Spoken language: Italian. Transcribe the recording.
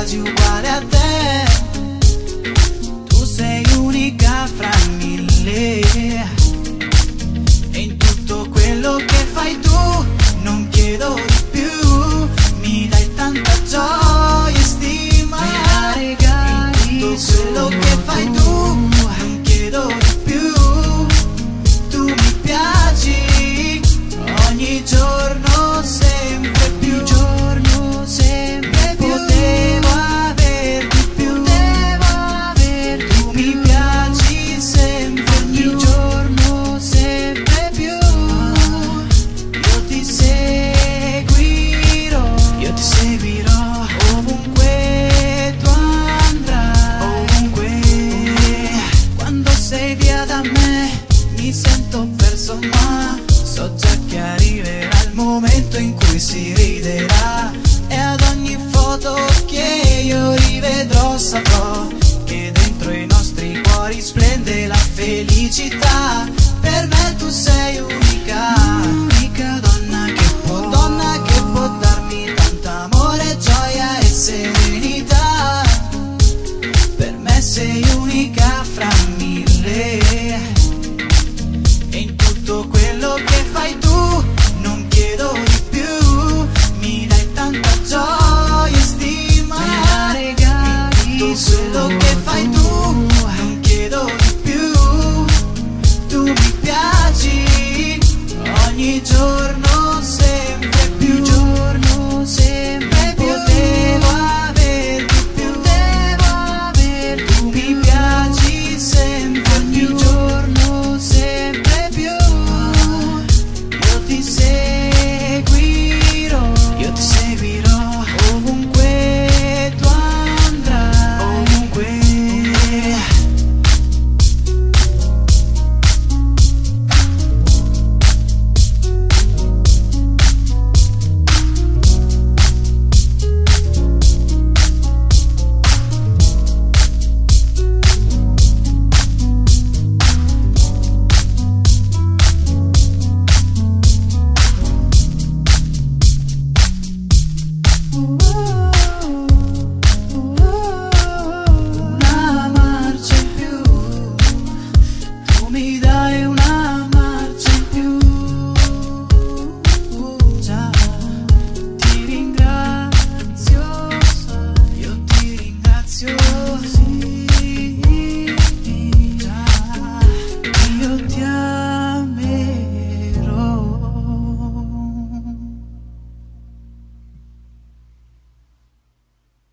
quasi uguale a te. Tu sei unica fra mille e in tutto quello che fai tu non chiedo di più. Mi dai tanta gioia e stima, me la regali. In tutto quello che fai tu non chiedo di più. Tu mi piaci ogni giorno sempre più. Potevo aver di più. Tu mi piaci sempre ogni giorno sempre più. Io ti seguirò ovunque tu andrai. Ovunque. Quando sei via da me mi sento perso, ma so già che arriverà il momento in cui si riderà.